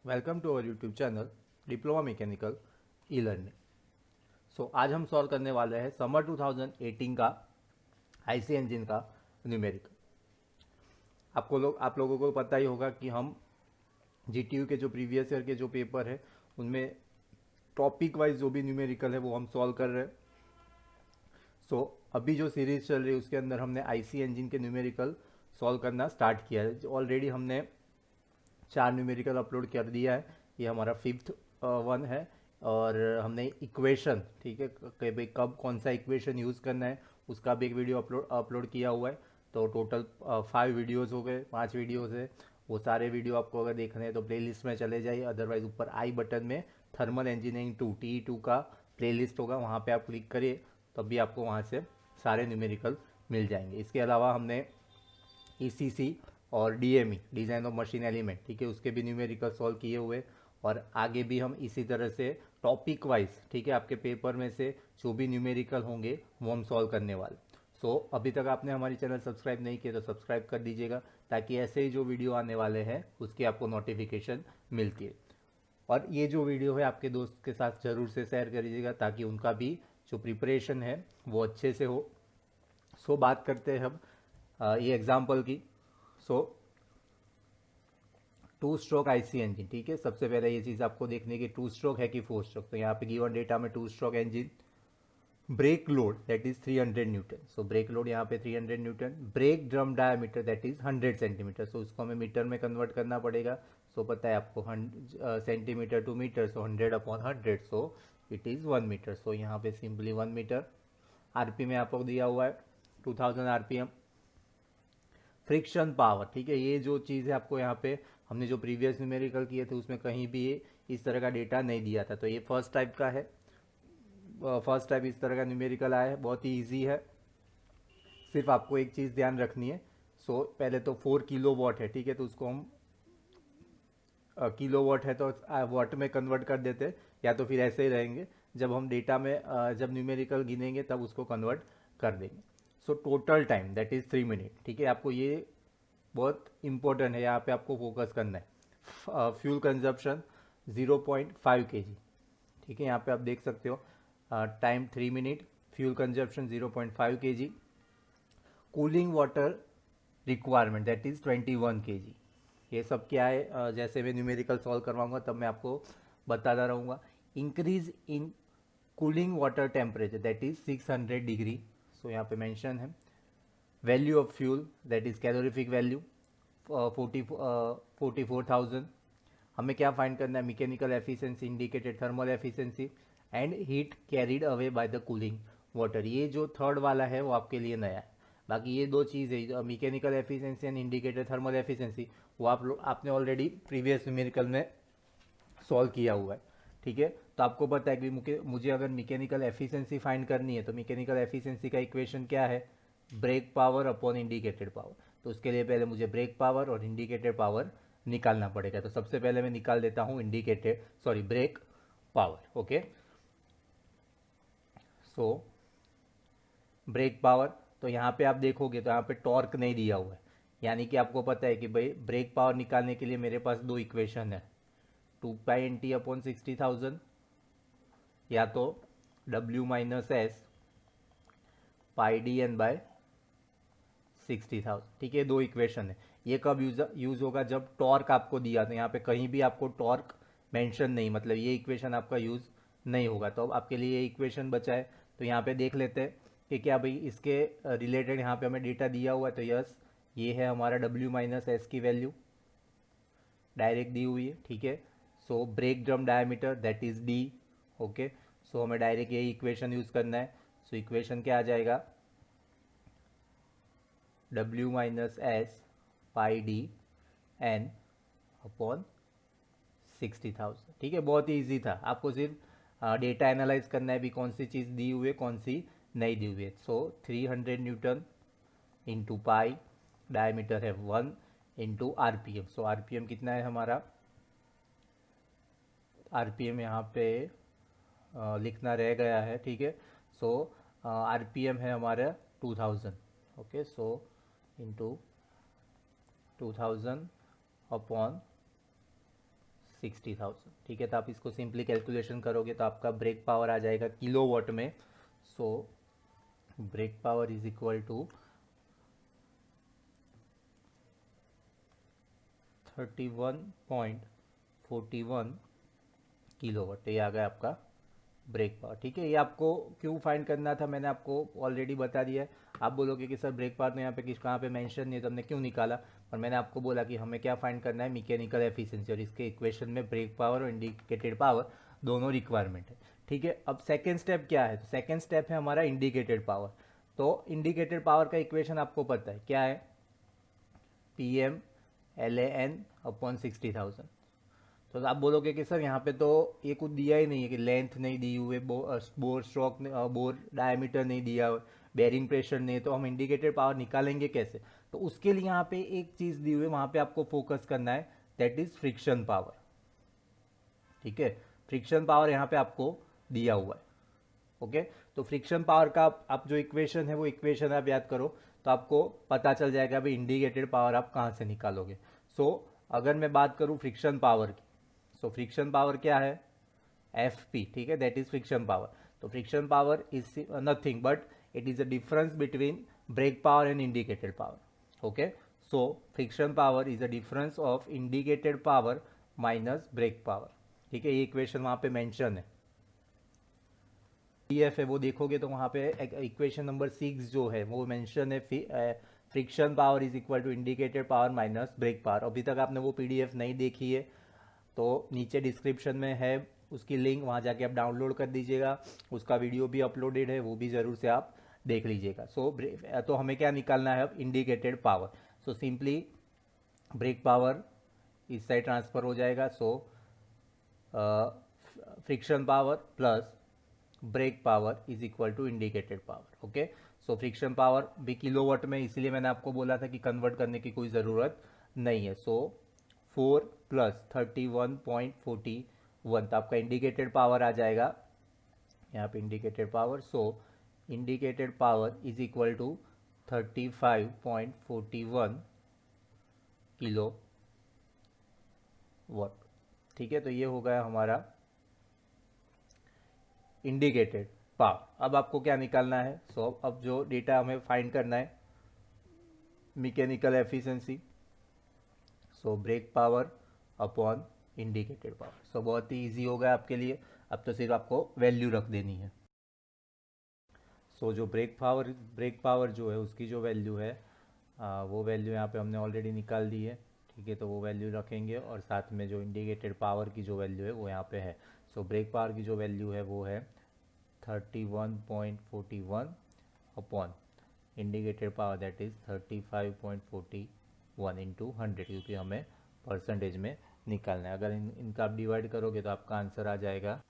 Welcome to our YouTube channel diploma mechanical e learning. आज हम solve करने वाले हैं समर 2018 का आईसी इंजन का न्यूमेरिकल। आप लोगों को पता ही होगा कि हम जीटीयू के जो प्रीवियस ईयर के जो पेपर है उनमें टॉपिक वाइज जो भी न्यूमेरिकल है वो हम सॉल्व कर रहे हैं। अभी जो सीरीज चल रही है उसके अंदर हमने आईसी इंजन के न्यूमेरिकल सॉल्व करना स्टार्ट किया है। ऑलरेडी हमने 4 न्यूमेरिकल अपलोड कर दिया है, ये हमारा 5th वन है। और हमने इक्वेशन, ठीक है, कि भाई कब कौन सा इक्वेशन यूज़ करना है उसका भी एक वीडियो अपलोड किया हुआ है। तो टोटल 5 वीडियोज़ हो गए, 5 वीडियोज़ है। वो सारे वीडियो आपको अगर देखने हैं तो प्लेलिस्ट में चले जाइए, अदरवाइज ऊपर आई बटन में थर्मल इंजीनियरिंग 2 TE2 का प्लेलिस्ट होगा, वहाँ पे आप क्लिक करिए तब भी आपको वहाँ से सारे न्यूमेरिकल मिल जाएंगे। इसके अलावा हमने ईसीसी और DME, design of machine element, ठीक है, उसके भी न्यूमेरिकल सॉल्व किए हुए। और आगे भी हम इसी तरह से टॉपिक वाइज, ठीक है, आपके पेपर में से जो भी न्यूमेरिकल होंगे वो हम सॉल्व करने वाले। अभी तक आपने हमारी चैनल सब्सक्राइब नहीं किया तो सब्सक्राइब कर दीजिएगा, ताकि ऐसे ही जो वीडियो आने वाले हैं उसकी आपको नोटिफिकेशन मिलती है। और ये जो वीडियो है आपके दोस्त के साथ ज़रूर से शेयर करिएगा, ताकि उनका भी जो प्रिपरेशन है वो अच्छे से हो। बात करते हैं हम ये एग्जाम्पल की। सो 2 स्ट्रोक आईसी इंजन, ठीक है। सबसे पहले ये चीज़ आपको देखने की 2 स्ट्रोक है कि 4 स्ट्रोक। तो यहाँ पे गिवन डेटा में 2 stroke engine, brake load that is 300 newton. Brake load यहाँ पे 300 newton, brake drum diameter that is 100 centimetre. उसको हमें मीटर में कन्वर्ट करना पड़ेगा। पता है आपको centimetre to metre, 100/100, it is 1 metre. यहाँ पे सिंपली 1 मीटर। आरपी में आपको दिया हुआ है 2000 आरपीएम। फ्रिक्शन पावर, ठीक है, ये जो चीज़ है आपको यहाँ पे हमने जो प्रीवियस न्यूमेरिकल किए थे उसमें कहीं भी ये इस तरह का डेटा नहीं दिया था। तो ये फर्स्ट टाइप का है, फर्स्ट टाइप इस तरह का न्यूमेरिकल आया है, बहुत ही ईजी है। सिर्फ आपको एक चीज़ ध्यान रखनी है। पहले तो 4 किलो वॉट है, ठीक है, तो उसको हम किलो वॉट है तो वॉट में कन्वर्ट कर देते, या तो फिर ऐसे ही रहेंगे। जब हम डेटा में जब न्यूमेरिकल गिनेंगे तब उसको कन्वर्ट कर देंगे। Total time that is 3 minute, ठीक है। आपको ये बहुत इंपॉर्टेंट है, यहाँ पे आपको फोकस करना है। फ्यूल कंजप्शन 0.5 kg, ठीक है, यहाँ पे आप देख सकते हो। Time 3 minute, fuel consumption 0.5 kg, cooling water requirement that is 21 kg। ये सब क्या है, जैसे मैं न्यूमेरिकल सॉल्व करवाऊंगा तब मैं आपको बताता रहूँगा। Increase in cooling water temperature that is 600 degree. यहाँ पे मेंशन है। Value of fuel that is calorific value 44,000। हमें क्या फाइंड करना है, mechanical efficiency, indicated thermal efficiency and heat carried away by the cooling water. ये जो थर्ड वाला है वो आपके लिए नया है। बाकी ये दो चीज़ें, mechanical efficiency and indicated thermal efficiency, वो आपने ऑलरेडी प्रीवियस न्यूमेरिकल में सॉल्व किया हुआ है, ठीक है। तो आपको पता है कि मुझे अगर मैकेनिकल एफिशिएंसी फाइंड करनी है तो मैकेनिकल एफिशिएंसी का इक्वेशन क्या है, brake power upon indicated power. तो उसके लिए पहले मुझे ब्रेक पावर और इंडिकेटेड पावर निकालना पड़ेगा। तो सबसे पहले मैं निकाल देता हूँ brake power. Okay, so brake power, तो यहाँ पे आप देखोगे तो यहाँ पे टॉर्क नहीं दिया हुआ है, यानी कि आपको पता है कि भाई ब्रेक पावर निकालने के लिए मेरे पास दो इक्वेशन है, 2π/60,000 या तो W - S πdn/60,000, ठीक है। दो इक्वेशन है। ये कब यूज होगा, जब टॉर्क आपको दिया, तो यहाँ पे कहीं भी आपको टॉर्क मेंशन नहीं, मतलब ये इक्वेशन आपका यूज नहीं होगा। तो अब आपके लिए ये इक्वेशन बचा है। तो यहाँ पे देख लेते हैं कि क्या भाई इसके रिलेटेड यहाँ पे हमें डेटा दिया हुआ है। तो यस, ये है हमारा W - S की वैल्यू डायरेक्ट दी हुई है, ठीक है। Break drum diameter that is D। Okay, हमें डायरेक्ट यही इक्वेशन यूज करना है। इक्वेशन क्या आ जाएगा, W - S πdn अपॉन 60,000, ठीक है। बहुत ही ईजी था, आपको सिर्फ डेटा एनालाइज करना है भी कौन सी चीज़ दी हुई है कौन सी नहीं दी हुई है। 300 न्यूटन इंटू पाई, डायमीटर है 1, इंटू RPM। RPM कितना है हमारा, RPM यहाँ पे लिखना रह गया है, ठीक है। RPM है हमारा 2000। Okay, into 2000 upon 60,000। ठीक है, तो आप इसको सिंपली कैलकुलेशन करोगे तो आपका ब्रेक पावर आ जाएगा किलोवाट में। So brake power is equal to 31.41 kilowatt. ये आ गया आपका ब्रेक पावर। ठीक है, ये आपको क्यों फाइंड करना था मैंने आपको ऑलरेडी बता दिया है। आप बोलोगे कि सर ब्रेक पावर तो यहाँ पे किस कहाँ पे मेंशन नहीं है, तो हमने क्यों निकाला। और मैंने आपको बोला कि हमें क्या फाइंड करना है, मैकेनिकल एफिशिएंसी, और इसके इक्वेशन में ब्रेक पावर और इंडिकेटेड पावर दोनों रिक्वायरमेंट है। ठीक है, अब सेकेंड स्टेप क्या है, तो सेकेंड स्टेप है हमारा इंडिकेटेड पावर। तो इंडिकेटेड पावर का इक्वेशन आपको पता है क्या है, PM/LAN/60,000। तो आप बोलोगे कि सर यहाँ पे तो ये कुछ दिया ही नहीं है, कि लेंथ नहीं दी हुई है, बोर स्ट्रोक, बोर डायमीटर नहीं दिया हुआ, बेरिंग प्रेशर नहीं है, तो हम इंडिकेटेड पावर निकालेंगे कैसे। तो उसके लिए यहाँ पे एक चीज़ दी हुई है, वहाँ पे आपको फोकस करना है, दैट इज फ्रिक्शन पावर। ठीक है, फ्रिक्शन पावर यहाँ पे आपको दिया हुआ है। ओके, तो फ्रिक्शन पावर का आप जो इक्वेशन है वो इक्वेशन आप याद करो, तो आपको पता चल जाएगा भाई इंडिकेटेड पावर आप कहाँ से निकालोगे। सो अगर मैं बात करूँ फ्रिक्शन पावर की, सो फ्रिक्शन पावर क्या है, FP। ठीक है, दैट इज फ्रिक्शन पावर। तो friction power is nothing but it is a difference between brake power and indicated power. Okay, so friction power is a difference of indicated power minus brake power. ठीक है, ये equation वहाँ पे mention है, DF है वो देखोगे तो वहाँ पे इक्वेशन नंबर 6 जो है वो मेंशन है, friction power is equal to indicated power minus brake power. अभी तक आपने वो PDF नहीं देखी है तो नीचे डिस्क्रिप्शन में है उसकी लिंक, वहाँ जाके आप डाउनलोड कर दीजिएगा, उसका वीडियो भी अपलोडेड है, वो भी ज़रूर से आप देख लीजिएगा। तो हमें क्या निकालना है अब, indicated power. So simply brake power इस साइड ट्रांसफ़र हो जाएगा। So friction power plus brake power is equal to indicated power. Okay, so friction power भी किलोवाट में, इसलिए मैंने आपको बोला था कि कन्वर्ट करने की कोई ज़रूरत नहीं है। सो 4 प्लस 31.41, तो आपका इंडिकेटेड पावर आ जाएगा यहाँ पे indicated power. So indicated power is equal to 35.41 kilo watt. ठीक है, तो ये हो गया हमारा इंडिकेटेड पावर। अब आपको क्या निकालना है, सो अब जो डेटा हमें फाइंड करना है, mechanical efficiency, so brake power upon indicated power. So बहुत ही इजी हो गया आपके लिए, अब तो सिर्फ आपको वैल्यू रख देनी है। सो जो ब्रेक पावर जो है उसकी जो वैल्यू है, वो वैल्यू यहाँ पे हमने ऑलरेडी निकाल दी है। ठीक है, तो वो वैल्यू रखेंगे, और साथ में जो इंडिकेटेड पावर की जो वैल्यू है वो यहाँ पे है। सो ब्रेक पावर की जो वैल्यू है वो है 31.41 upon indicated power that is 35.41 into 100, क्योंकि हमें परसेंटेज में निकालना है। अगर इनका आप डिवाइड करोगे तो आपका आंसर आ जाएगा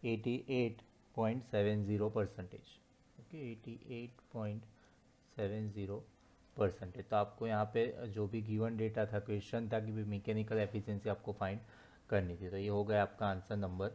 88.70 परसेंटेज। ओके, 88.70%। तो आपको यहाँ पे जो भी गिवन डेटा था, क्वेश्चन था कि भी मैकेनिकल एफिशिएंसी आपको फाइंड करनी थी, तो ये हो गया आपका आंसर नंबर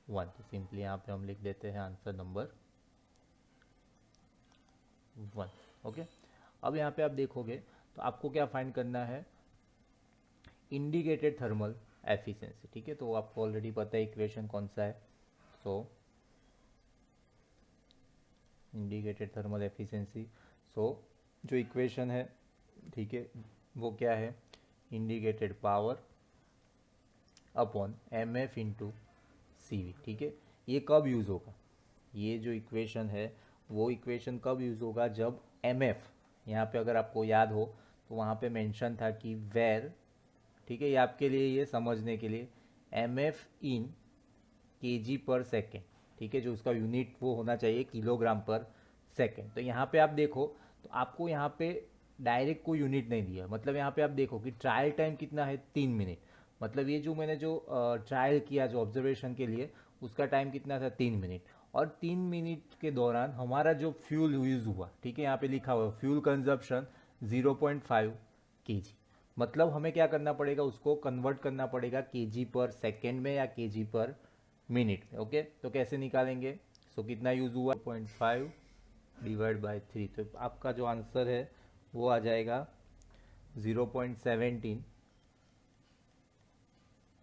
1। तो सिंपली यहाँ पे हम लिख देते हैं आंसर नंबर 1। ओके, अब यहाँ पे आप देखोगे तो आपको क्या फाइंड करना है, इंडिकेटेड थर्मल एफिशिएंसी। ठीक है, तो वो आपको ऑलरेडी पता है इक्वेशन कौन सा है। सो इंडिकेटेड थर्मल एफिशिएंसी, सो जो इक्वेशन है, ठीक है, वो क्या है, indicated power upon MF into CV। ठीक है, ये कब यूज़ होगा, ये जो इक्वेशन है वो इक्वेशन कब यूज़ होगा, जब MF, यहाँ पे अगर आपको याद हो तो वहाँ पे मेंशन था कि वेर, ठीक है, ये आपके लिए ये समझने के लिए, MF इन kg पर सेकेंड। ठीक है, जो उसका यूनिट वो होना चाहिए किलोग्राम पर सेकेंड। तो यहाँ पे आप देखो तो आपको यहाँ पे डायरेक्ट कोई यूनिट नहीं दिया, मतलब यहाँ पे आप देखो कि ट्रायल टाइम कितना है, 3 मिनट। मतलब ये जो मैंने जो ट्रायल किया जो ऑब्जर्वेशन के लिए, उसका टाइम कितना था, 3 मिनट। और 3 मिनट के दौरान हमारा जो फ्यूल यूज़ हुआ, ठीक है, यहाँ पे लिखा हुआ फ्यूल कंजप्शन 0.5 kg। मतलब हमें क्या करना पड़ेगा, उसको कन्वर्ट करना पड़ेगा kg पर सेकेंड में या kg पर मिनट में। ओके, तो कैसे निकालेंगे, सो कितना यूज़ हुआ, 0.5 डिवाइड बाई 3, तो आपका जो आंसर है वो आ जाएगा 0.17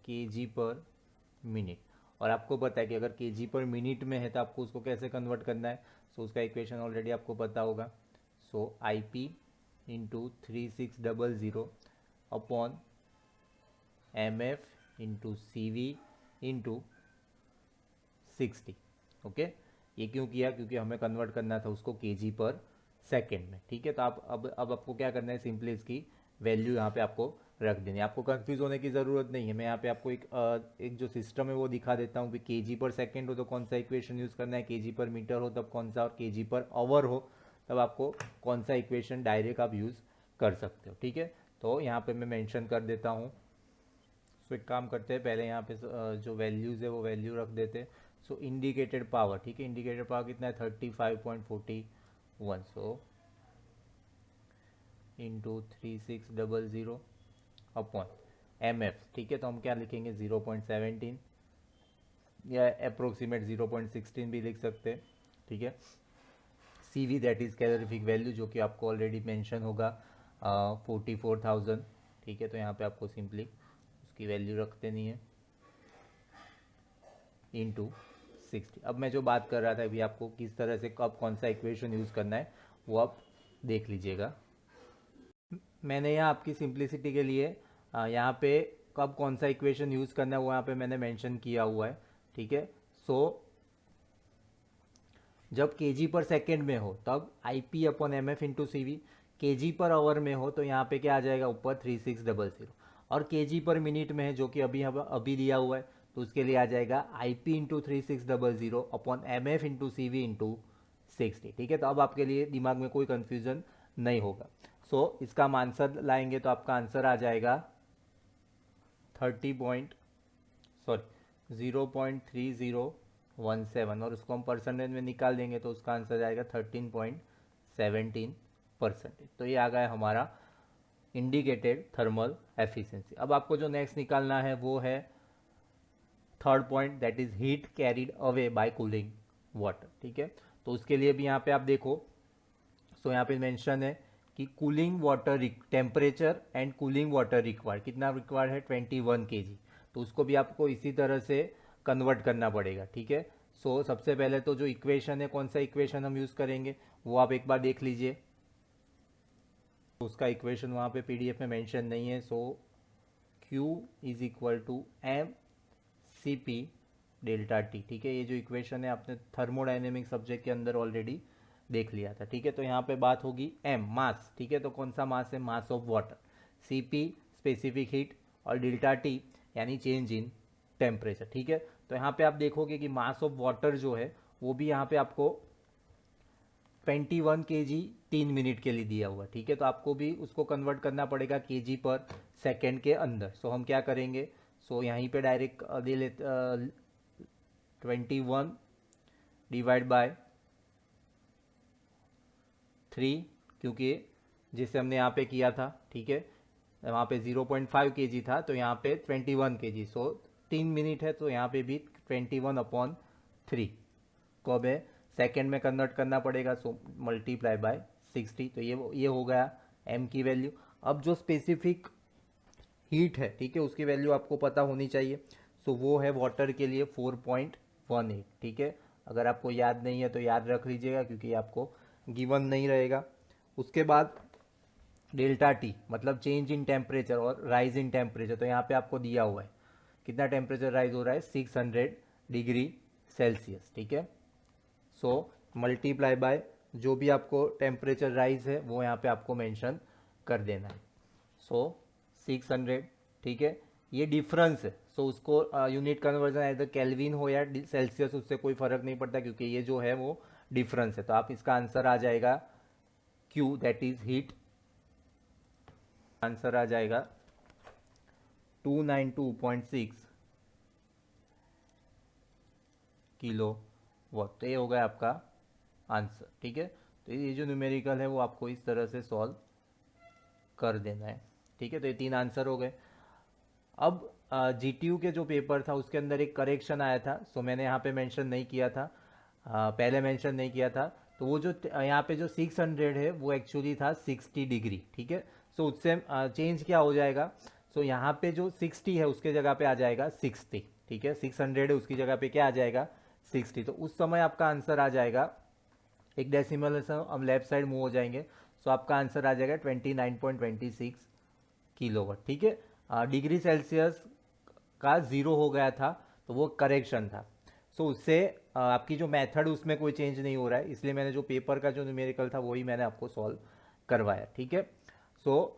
kg पर मिनट, और आपको पता है कि अगर kg पर मिनट में है तो आपको उसको कैसे कन्वर्ट करना है। सो उसका इक्वेशन ऑलरेडी आपको पता होगा। सो IP into 3600 upon MF into CV into 60। Okay, ये क्यों किया? क्योंकि हमें कन्वर्ट करना था उसको kg पर सेकेंड में। ठीक है, तो आप अब आपको क्या करना है, सिंपली इसकी वैल्यू यहाँ पे आपको रख देनी है। आपको कंफ्यूज होने की ज़रूरत नहीं है। मैं यहाँ पे आपको एक जो सिस्टम है वो दिखा देता हूँ कि kg पर सेकेंड हो तो कौन सा इक्वेशन यूज़ करना है, kg पर मीटर हो तब कौन सा, और kg पर आवर हो तब आपको कौन सा इक्वेशन डायरेक्ट आप यूज़ कर सकते हो। ठीक है, तो यहाँ पे मैं मेंशन कर देता हूँ। सो एक काम करते हैं, पहले यहाँ पे जो वैल्यूज़ है वो वैल्यू रख देते हैं। सो इंडिकेटेड पावर, ठीक है, इंडिकेटेड पावर कितना है 35.41। सो इंटू 3600 अपॉन MF, ठीक है, तो हम क्या लिखेंगे 0.17 या अप्रोक्सीमेट 0.16 भी लिख सकते हैं। ठीक है, CV that is calorific value जो कि आपको ऑलरेडी मेंशन होगा 44,000। ठीक है, तो यहाँ पे आपको सिंपली उसकी वैल्यू रख देनी है इंटू 60। अब मैं जो बात कर रहा था अभी आपको किस तरह से कब कौन सा इक्वेशन यूज़ करना है वो आप देख लीजिएगा। मैंने यहाँ आपकी सिंप्लिसिटी के लिए यहाँ पे कब कौन सा इक्वेशन यूज़ करना है वो यहाँ पे मैंने मेंशन किया हुआ है। ठीक है, सो जब kg पर सेकेंड में हो तब IP upon MF into CV, kg per hour में हो तो यहाँ पे क्या आ जाएगा ऊपर 3600, और kg पर मिनट में है जो कि अभी दिया हुआ है तो उसके लिए आ जाएगा IP into 3600 upon MF into CV into 60। ठीक है, तो अब आपके लिए दिमाग में कोई कन्फ्यूज़न नहीं होगा। सो इसका हम आंसर लाएंगे तो आपका आंसर आ जाएगा 0.3017, और उसको हम परसेंटेज में निकाल देंगे तो उसका आंसर जाएगा 13.17%। तो ये आ गया हमारा इंडिकेटेड थर्मल एफिशिएंसी। अब आपको जो नेक्स्ट निकालना है वो है third point, that is heat carried away by cooling water. ठीक है, तो उसके लिए भी यहाँ पे आप देखो, सो यहाँ पे मेंशन है कि cooling water temperature and cooling water required, कितना रिक्वायर्ड है 21 kg। तो उसको भी आपको इसी तरह से कन्वर्ट करना पड़ेगा। ठीक है, सो सबसे पहले तो जो इक्वेशन है, कौन सा इक्वेशन हम यूज़ करेंगे वो आप एक बार देख लीजिए। उसका इक्वेशन वहाँ पे PDF में मेंशन नहीं है। So Q is equal to mCp delta T। ठीक है, ये जो इक्वेशन है आपने थर्मोडाइनेमिक सब्जेक्ट के अंदर ऑलरेडी देख लिया था। ठीक है, तो यहाँ पे बात होगी M मास। ठीक है, तो कौन सा मास है, mass of water, Cp specific heat, और डेल्टा T यानी चेंज इन टेम्परेचर। ठीक है, तो यहाँ पे आप देखोगे कि मास ऑफ वाटर जो है वो भी यहाँ पे आपको 21 kg 3 मिनट के लिए दिया हुआ। ठीक है, तो आपको भी उसको कन्वर्ट करना पड़ेगा kg पर सेकेंड के अंदर। सो हम क्या करेंगे, सो यहीं पे डायरेक्ट दे लेते 21 डिवाइड बाय 3, क्योंकि जिसे हमने यहाँ पे किया था, ठीक है, वहाँ पे 0.5 kg था तो यहाँ पे 21 kg। सो 3 मिनट है तो यहाँ पे भी 21/3 को हमें सेकेंड में कन्वर्ट करना पड़ेगा। सो मल्टीप्लाई बाय 60, तो ये हो गया M की वैल्यू। अब जो स्पेसिफिक हीट है, ठीक है, उसकी वैल्यू आपको पता होनी चाहिए। सो वो है वाटर के लिए 4.18। ठीक है, अगर आपको याद नहीं है तो याद रख लीजिएगा क्योंकि आपको गिवन नहीं रहेगा। उसके बाद डेल्टा T मतलब चेंज इन टेम्परेचर और राइज इन टेम्परेचर, तो यहाँ पे आपको दिया हुआ है कितना टेम्परेचर राइज हो रहा है 600 डिग्री सेल्सियस। ठीक है, सो मल्टीप्लाई बाय जो भी आपको टेम्परेचर राइज है वो यहाँ पे आपको मेंशन कर देना है। सो 600, ठीक है, ये डिफरेंस है। सो उसको यूनिट कन्वर्जन इधर केल्विन हो या सेल्सियस, उससे कोई फर्क नहीं पड़ता क्योंकि ये जो है वो डिफरेंस है। तो आप इसका आंसर आ जाएगा Q that is heat, answer आ जाएगा 292.6 किलो वाट। तो ये हो गया आपका आंसर। ठीक है, तो ये जो न्यूमेरिकल है वो आपको इस तरह से सॉल्व कर देना है। ठीक है, तो ये 3 आंसर हो गए। अब GTU के जो पेपर था उसके अंदर एक करेक्शन आया था। सो मैंने यहाँ पे मेंशन नहीं किया था, पहले मेंशन नहीं किया था। तो वो जो यहाँ पे जो 600 है वो एक्चुअली था 60 डिग्री। ठीक है, सो उससे चेंज क्या हो जाएगा, सो यहाँ पे जो 60 है उसके जगह पे आ जाएगा 60, ठीक है, 600 है उसकी जगह पे क्या आ जाएगा 60। तो उस समय आपका आंसर आ जाएगा, एक डेसिमल से हम लेफ्ट साइड मूव हो जाएंगे, सो आपका आंसर आ जाएगा 29.26 किलोवाट, ठीक है। डिग्री सेल्सियस का ज़ीरो हो गया था तो वो करेक्शन था। सो उससे आपकी जो मेथड उसमें कोई चेंज नहीं हो रहा है, इसलिए मैंने जो पेपर का जो न्यूमेरिकल था वही मैंने आपको सॉल्व करवाया, ठीक है। सो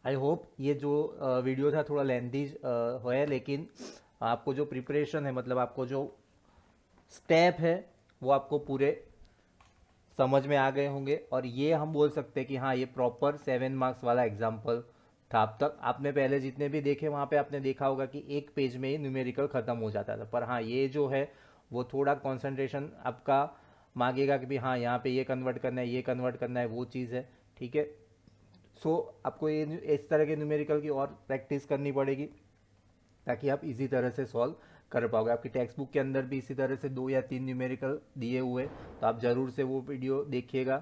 आई होप ये जो वीडियो था थोड़ा लेंथी है, लेकिन आपको जो प्रिपरेशन है, मतलब आपको जो स्टेप है वो आपको पूरे समझ में आ गए होंगे। और ये हम बोल सकते हैं कि हाँ, ये प्रॉपर 7 मार्क्स वाला एग्जाम्पल था। अब तक आपने पहले जितने भी देखे वहाँ पे आपने देखा होगा कि एक पेज में ही न्यूमेरिकल ख़त्म हो जाता था, पर हाँ ये जो है वो थोड़ा कंसंट्रेशन आपका मांगेगा कि भी हाँ यहाँ पे ये कन्वर्ट करना है, ये कन्वर्ट करना है, वो चीज़ है, ठीक है। सो आपको ये इस तरह के न्यूमेरिकल की और प्रैक्टिस करनी पड़ेगी ताकि आप इजी तरह से सॉल्व कर पाओगे। आपकी टेक्स्ट बुक के अंदर भी इसी तरह से 2 या 3 न्यूमेरिकल दिए हुए, तो आप ज़रूर से वो वीडियो देखिएगा,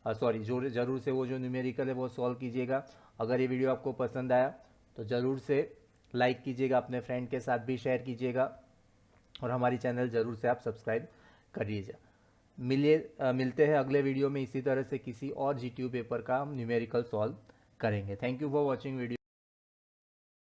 सॉरी जो ज़रूर से वो जो न्यूमेरिकल है वो सॉल्व कीजिएगा। अगर ये वीडियो आपको पसंद आया तो ज़रूर से लाइक कीजिएगा, अपने फ्रेंड के साथ भी शेयर कीजिएगा, और हमारी चैनल ज़रूर से आप सब्सक्राइब करिएगा। मिलते हैं अगले वीडियो में इसी तरह से किसी और जीटीयू पेपर का हम न्यूमेरिकल सॉल्व करेंगे। Thank you for watching video.